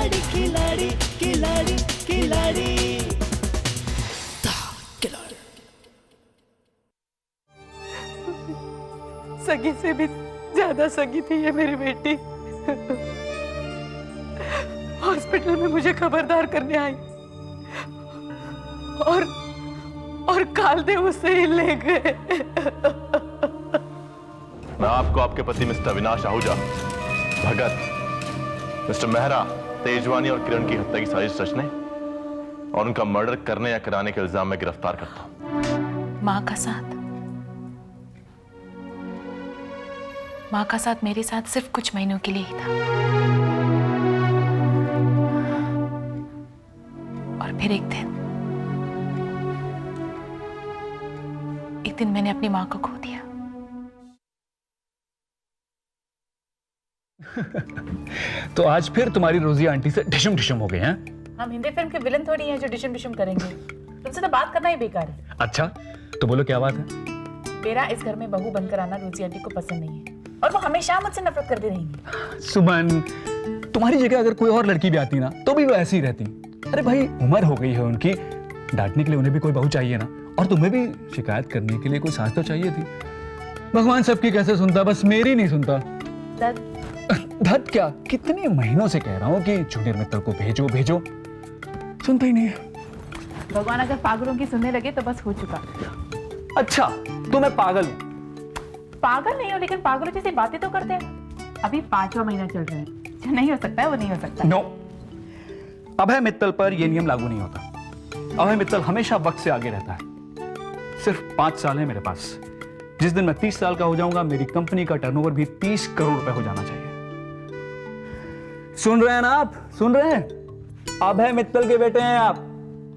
खिलाड़ी खिलाड़ी खिलाड़ी खिलाड़ी। सगी से भी ज्यादा सगी थी ये मेरी बेटी। हॉस्पिटल में मुझे खबरदार करने आई और कालदे उसे ही ले गए। मैं आपको आपके पति मिस्टर अविनाश आहूजा, भगत, मिस्टर मेहरा, तेजवानी और किरण की हत्या की साजिश रचने और उनका मर्डर करने या कराने के इल्जाम में गिरफ्तार करता हूं। मां का साथ, मां का साथ मेरे साथ सिर्फ कुछ महीनों के लिए ही था, और फिर एक दिन मैंने अपनी मां को खो दिया। तो आज फिर तुम्हारी रोजी आंटी से डिशम डिशम हो गए हैं? हम हिंदी फिल्म के विलन थोड़ी हैं जो डिशम डिशम करेंगे। तुमसे तो बात करना ही बेकार है। अच्छा तो बोलो क्या बात है? मेरा इस घर में बहू बनकर आना रोजी आंटी को पसंद नहीं है और वो हमेशा मुझसे नफरत करती रहेंगी। सुमन, तुम्हारी जगह अगर कोई और लड़की भी आती ना तो भी वो ऐसी ही रहती। अरे भाई उम्र हो गई है उनकी, डांटने के लिए उन्हें भी कोई बहू चाहिए ना, और तुम्हें भी शिकायत करने के लिए कोई सास तो चाहिए थी। भगवान सबकी कैसे सुनता, बस मेरी नहीं सुनता। धत क्या, कितने महीनों से कह रहा हूँ कि जूनियर मित्तल को भेजो भेजो, सुनता ही नहीं है। भगवान अगर पागलों की सुनने लगे तो बस हो चुका। अच्छा तो मैं पागल हूँ? पागल नहीं हो, लेकिन पागलों जैसी बातें तो करते हैं। अभी 5वां महीना चल रहा है, जो नहीं हो सकता है वो नहीं हो सकता। नो, अभय मित्तल पर यह नियम लागू नहीं होता। अभय मित्तल हमेशा वक्त से आगे रहता है। सिर्फ 5 साल है मेरे पास। जिस दिन मैं 30 साल का हो जाऊंगा मेरी कंपनी का टर्नओवर भी 30 करोड़ रुपए हो जाना चाहिए। सुन रहे हैं ना आप? सुन रहे हैं? अभय मित्तल के बेटे हैं आप।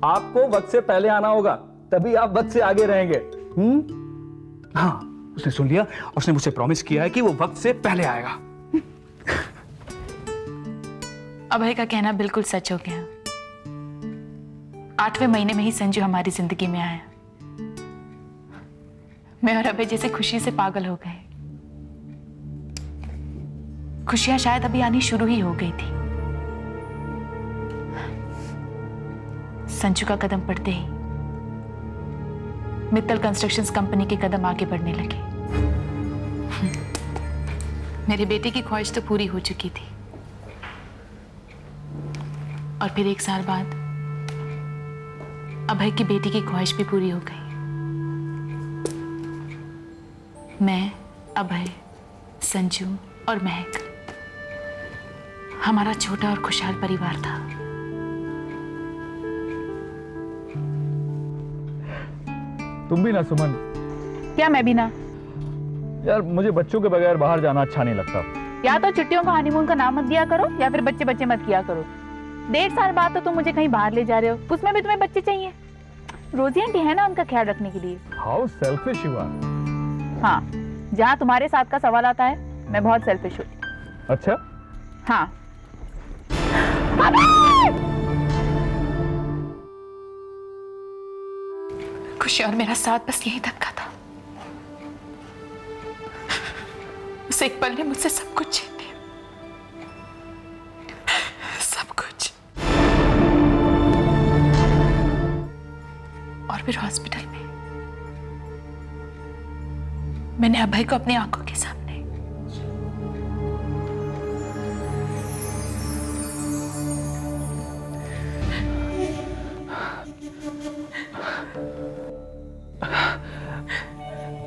आपको वक्त से पहले आना होगा, तभी आप वक्त से आगे रहेंगे। हाँ, उसने सुन लिया, उसने मुझसे प्रॉमिस किया है कि वो वक्त से पहले आएगा। अभय का कहना बिल्कुल सच हो गया। 8वें महीने में ही संजू हमारी जिंदगी में आया। मैं और अभय जैसे खुशी से पागल हो गए। खुशियां शायद अभी आनी शुरू ही हो गई थी। संजू का कदम पड़ते ही मित्तल कंस्ट्रक्शंस कंपनी के कदम आगे बढ़ने लगे। मेरे बेटे की ख्वाहिश तो पूरी हो चुकी थी, और फिर 1 साल बाद अभय की बेटी की ख्वाहिश भी पूरी हो गई। मैं, अभय, संजू और महक, हमारा छोटा और खुशहाल परिवार था। तुम भी ना सुमन? क्या मैं भी ना? यार मुझे बच्चों के बगैर बाहर जाना अच्छा नहीं लगता। या तो छुट्टियों का हनीमून का नाम मत दिया करो, या फिर बच्चे बच्चे मत किया करो। 1.5 साल बाद तो तुम मुझे कहीं बाहर ले जा रहे हो, उसमें भी तुम्हें बच्चे चाहिए। रोजी आंटी है ना उनका ख्याल रखने के लिए। How selfish you are. हाँ, जहाँ तुम्हारे साथ का सवाल आता है मैं बहुत सेल्फिश हूँ। अच्छा? हाँ। खुशी और मेरा साथ बस यही धक्का था। उस एक पल ने मुझसे सब कुछ छीन लिया, सब कुछ। और फिर हॉस्पिटल में मैंने अभय को अपनी आंखों के सामने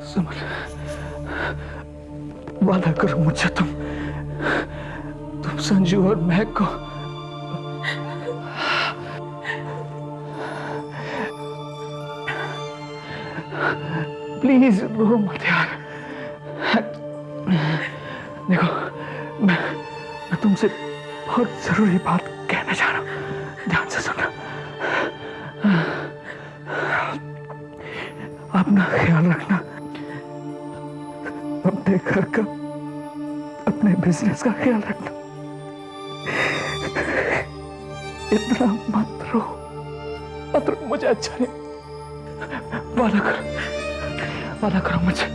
सुमन, वादा करो मुझसे, तुम संजू और महक को प्लीज रो मत यार। देखो मैं तुमसे बहुत जरूरी बात कहना चाह रहा हूं, ध्यान से सुनना। अपना ख्याल रखना, अपने घर का, अपने बिजनेस का ख्याल रखना। इतना मत रो, मुझे अच्छा नहीं। वादा करो मुझे,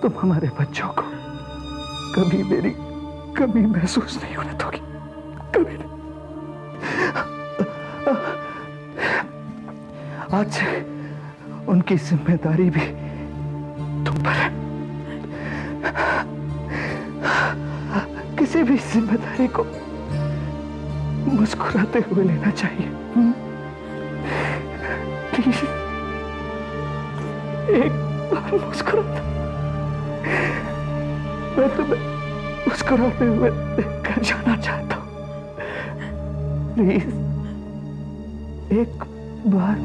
तुम हमारे बच्चों को कभी मेरी कमी महसूस नहीं होने दोगी, कभी नहीं। आज से उनकी जिम्मेदारी भी तुम पर है। किसी भी जिम्मेदारी को मुस्कुराते हुए लेना चाहिए। प्लीज एक बार मुस्कुराता, मैं तुम्हें मुस्कुराते हुए देखकर जाना चाहता हूं। प्लीज एक बार।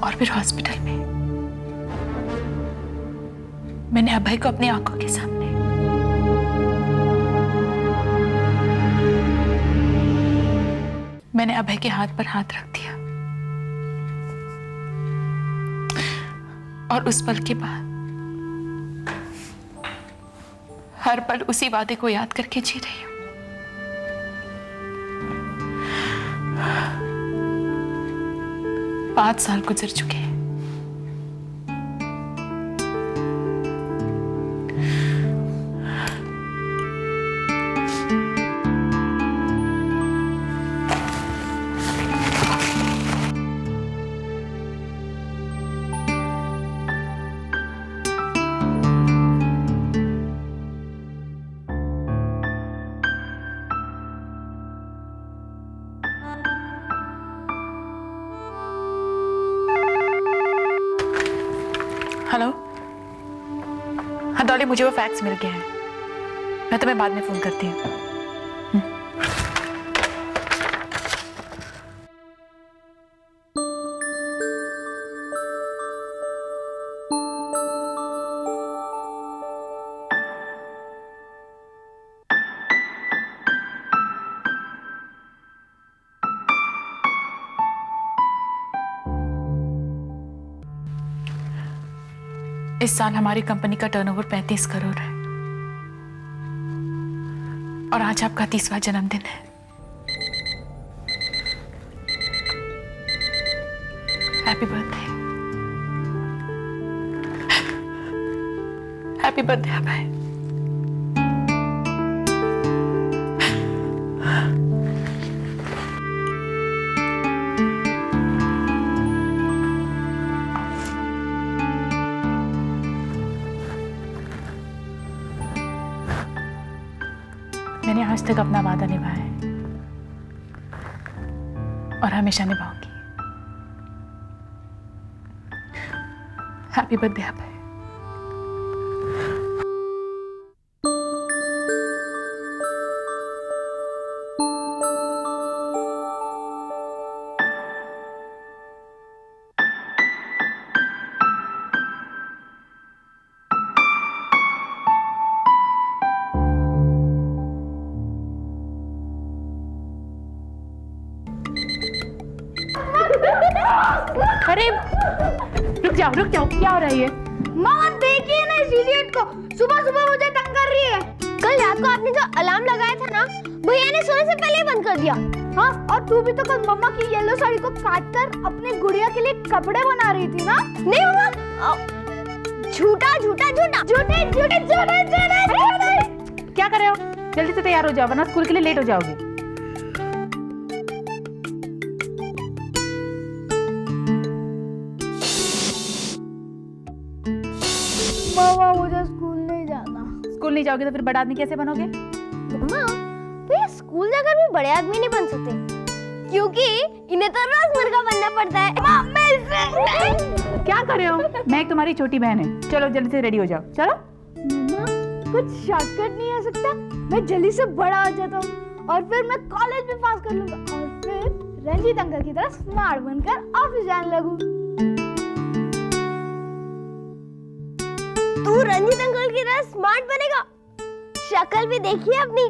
और फिर हॉस्पिटल में मैंने अभय को अपनी आंखों के सामने मैंने अभय के हाथ पर हाथ रख दिया, और उस पल के बाद हर पल उसी वादे को याद करके जी रही हूं। 5 साल गुजर चुके हैं। हेलो, हाँ डॉली, मुझे वो फैक्स मिल गया है। मैं तुम्हें बाद में फोन करती हूँ। इस साल हमारी कंपनी का टर्नओवर 35 करोड़ है, और आज आपका 30वां जन्मदिन है। Happy birthday. हैप्पी बर्थडे अभय। मैंने आज तक अपना वादा निभाया है और हमेशा निभाऊंगी। हैप्पी बर्थडे अभय। अरे रुक जाओ, क्या हो रहा है ये? मामा देखिए ना इस इडियट को, सुबह सुबह मुझे तंग कर रही है। कल रात को आपने जो अलार्म लगाया था ना, भैया ने सोने से पहले ही बंद कर दिया। हाँ, और तू भी तो कल मम्मा की येलो साड़ी को काटकर अपने गुड़िया के लिए कपड़े बना रही थी ना? नहीं मम्मा, झूठा झूठा झूठा झूठे झूठे झूठे झूठे। क्या कर रहे हो? जल्दी से तैयार हो जाओ, वरना स्कूल के लिए लेट हो जाओगे। मामा मुझे स्कूल नहीं जाना। स्कूल नहीं जाओगे तो फिर बड़ा आदमी कैसे बनोगे? मम्मा, भैया स्कूल जाकर भी बड़े आदमी नहीं बन सकते, क्योंकि इन्हें तो रोजमर्रा बनना पड़ता है। क्या कर रहे हो? मैं तुम्हारी छोटी बहन है। चलो जल्दी से रेडी हो जाओ, चलो। मम्मा, कुछ शॉर्टकट नहीं आ सकता? मैं जल्दी से बड़ा हो जाता हूँ और फिर मैं कॉलेज में पास कर लूंगा और फिर रंजीत अंकल की तरह स्मार्ट बनकर ऑफिस जाने लगूं। तू रंजीत अंकल की तरह स्मार्ट बनेगा? शक्ल भी देखिए अपनी।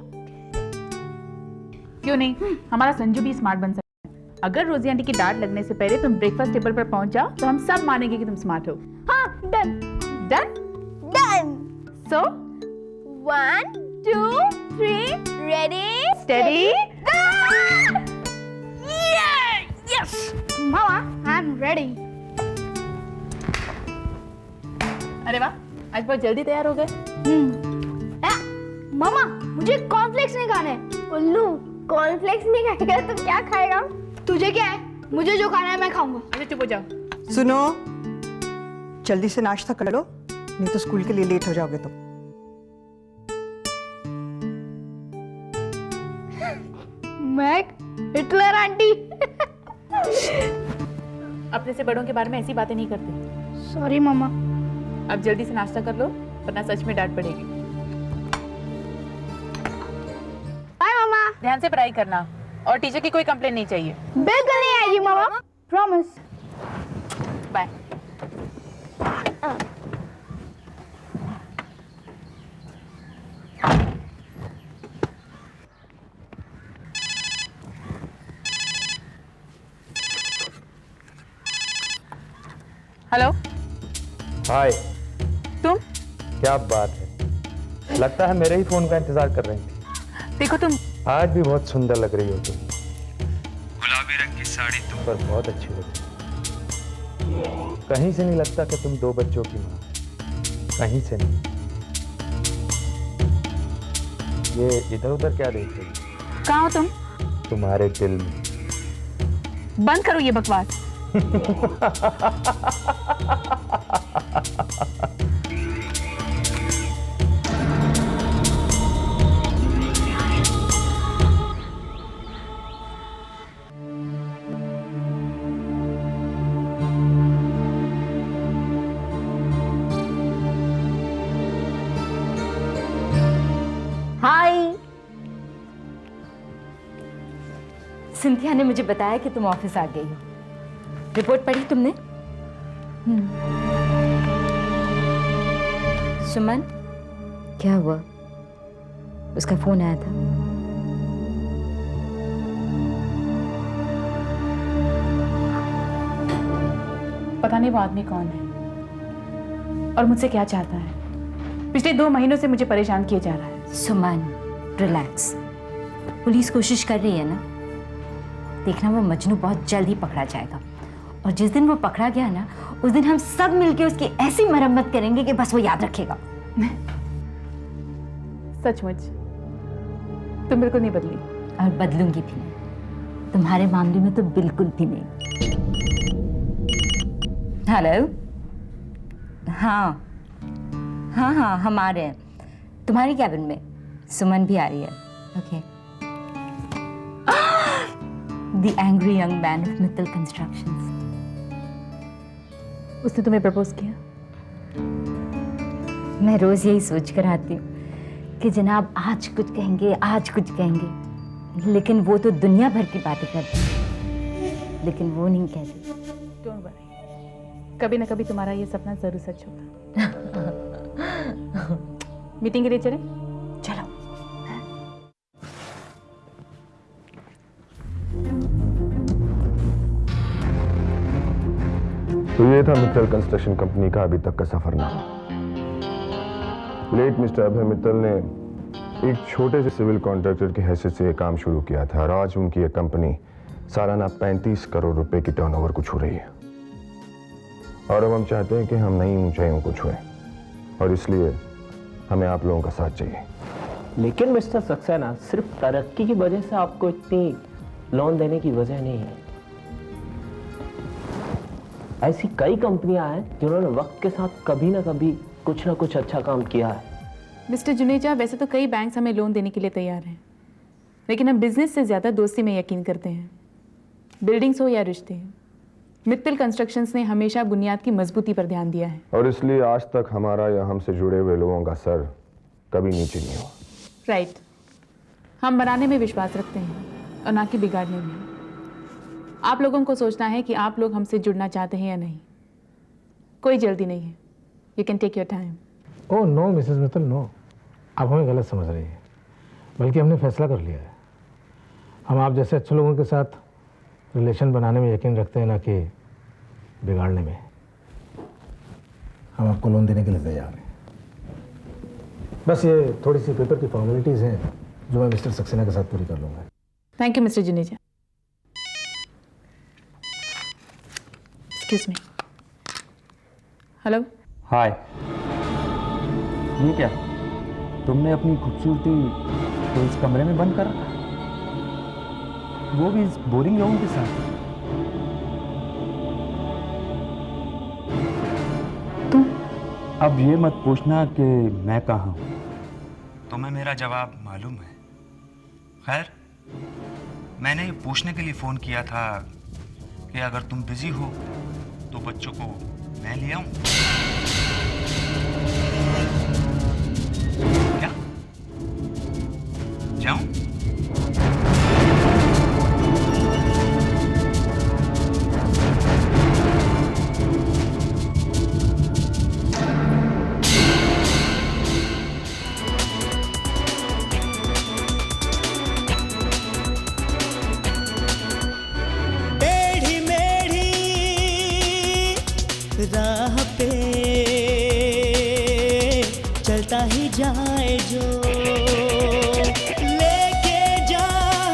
क्यों नहीं, हमारा संजू भी स्मार्ट बन सकता है। अगर रोजी आंटी की डांट लगने से पहले तुम ब्रेकफास्ट टेबल पर पहुंच जाओ तो हम सब मानेंगे कि तुम स्मार्ट हो। हाँ, done done? Done. So 1 2 3 ready steady. Yes mama, I am ready. अरे वाह, आज बहुत जल्दी तैयार हो गए। मामा, मुझे कॉर्नफ्लेक्स नहीं खाने। उल्लू, कॉर्नफ्लेक्स नहीं खाएगा तो क्या खाएगा? तुझे क्या है? मुझे जो खाना है मैं खाऊंगा। अच्छा चुप हो जाओ। सुनो, जल्दी से नाश्ता कर लो, नहीं तो स्कूल के लिए लेट हो जाओगे तुम। मैं हिटलर आंटी। अपने से बड़ों के बारे में ऐसी बातें नहीं करते। सॉरी मामा। अब जल्दी से नाश्ता कर लो वरना सच में डांट पड़ेगी। बाय मामा। ध्यान से पढ़ाई करना और टीचर की कोई कंप्लेंट नहीं चाहिए। बिल्कुल नहीं आएगी मामा, प्रॉमिस। बाय। हेलो। हाय। तुम? क्या बात है, लगता है मेरे ही फोन का इंतजार कर रही थी। देखो तुम आज भी बहुत सुंदर लग रही हो तुम। गुलाबी रंग की साड़ी तुम पर बहुत अच्छी लगी। कहीं से नहीं लगता कि तुम 2 बच्चों की माँ, कहीं से नहीं। ये इधर उधर क्या देख रही हो? कहाँ हो तुम? तुम्हारे दिल में। बंद करो ये बकवास। हाय। सिंथिया ने मुझे बताया कि तुम ऑफिस आ गई हो। रिपोर्ट पढ़ी तुमने? सुमन, क्या हुआ? उसका फोन आया था। पता नहीं वो आदमी कौन है और मुझसे क्या चाहता है। पिछले 2 महीनों से मुझे परेशान किए जा रहा है। सुमन, रिलैक्स। पुलिस कोशिश कर रही है ना। देखना, वो मजनू बहुत जल्द ही पकड़ा जाएगा और जिस दिन वो पकड़ा गया ना, उस दिन हम सब मिलके उसकी ऐसी मरम्मत करेंगे कि बस वो याद रखेगा। सचमुच तुम बिल्कुल नहीं बदली। और बदलूंगी भी नहीं, तुम्हारे मामले में तो बिल्कुल भी नहीं। हेलो। हाँ हाँ हाँ, हम आ रहे हैं तुम्हारी कैबिन में। सुमन भी आ रही है। Okay. The angry young man of Mittal constructions. उसने तुम्हें प्रपोज किया? मैं रोज यही सोच कर आती हूँ कि जनाब आज कुछ कहेंगे, आज कुछ कहेंगे, लेकिन वो तो दुनिया भर की बातें करते हैं, लेकिन वो नहीं कहते। डोंट वरी, कभी ना कभी तुम्हारा ये सपना जरूर सच होगा। मीटिंग के लिए चलें? चलो। तो ये था मित्तल कंस्ट्रक्शन कंपनी का अभी तक का सफरनामा। लेट मिस्टर अभय मित्तल ने एक छोटे से सिविल कॉन्ट्रैक्टर की हैसियत से यह काम शुरू किया था और आज उनकी यह कंपनी सालाना 35 करोड़ रुपए की टर्नओवर को छू रही है। और अब हम चाहते हैं कि हम नई ऊंचाइयों को छुएं और इसलिए हमें आप लोगों का साथ चाहिए। लेकिन मिस्टर सक्सेना, सिर्फ तरक्की की वजह से आपको इतनी लोन देने की वजह नहीं है। ऐसी कई कंपनियां हैं जिन्होंने वक्त के साथ कभी ना कभी कुछ ना कुछ अच्छा काम किया है। मिस्टर जुनेजा, वैसे तो कई बैंक्स हमें लोन देने के लिए तैयार हैं, लेकिन हम बिजनेस से ज़्यादा दोस्ती में यकीन करते हैं। बिल्डिंग्स हो या रिश्ते, मित्तल कंस्ट्रक्शंस ने हमेशा बुनियाद की मजबूती पर ध्यान दिया है। और इसलिए आज तक हमारा या हमसे जुड़े हुए लोगों का सर कभी नीचे नहीं हुआ। राइट। हम बनाने में विश्वास रखते हैं और ना कि बिगाड़ने में। आप लोगों को सोचना है कि आप लोग हमसे जुड़ना चाहते हैं या नहीं। कोई जल्दी नहीं है। You can take your time. Oh no Mrs Mittal, no, आप हमें गलत समझ रही हैं। बल्कि हमने फैसला कर लिया है। हम आप जैसे अच्छे लोगों के साथ रिलेशन बनाने में यकीन रखते हैं ना कि बिगाड़ने में। हम आपको लोन देने के लिए तैयार हैं। बस ये थोड़ी सी पेपर की फॉर्मेलिटीज़ हैं जो मैं मिस्टर सक्सेना के साथ पूरी कर लूँगा। Thank you mister Juneja. Excuse me. Hello. Hi. ये क्या, तुमने अपनी खूबसूरती तो इस कमरे में बंद कर रखा, वो भी इस बोरिंग लोगों के साथ? तुम? अब ये मत पूछना कि मैं कहाँ हूँ, तुम्हें मेरा जवाब मालूम है। खैर, मैंने ये पूछने के लिए फ़ोन किया था कि अगर तुम बिजी हो तो बच्चों को मैं ले आऊं? क्या जाऊं? राह पे चलता ही जाए जो, लेके जा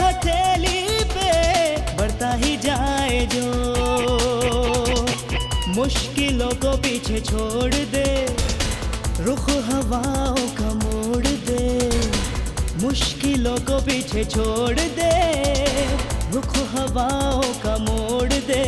हथेली पे बढ़ता ही जाए जो, मुश्किलों को पीछे छोड़ दे, रुख हवाओं का मोड़ दे, मुश्किलों को पीछे छोड़ दे, रुख हवाओं का मोड़ दे,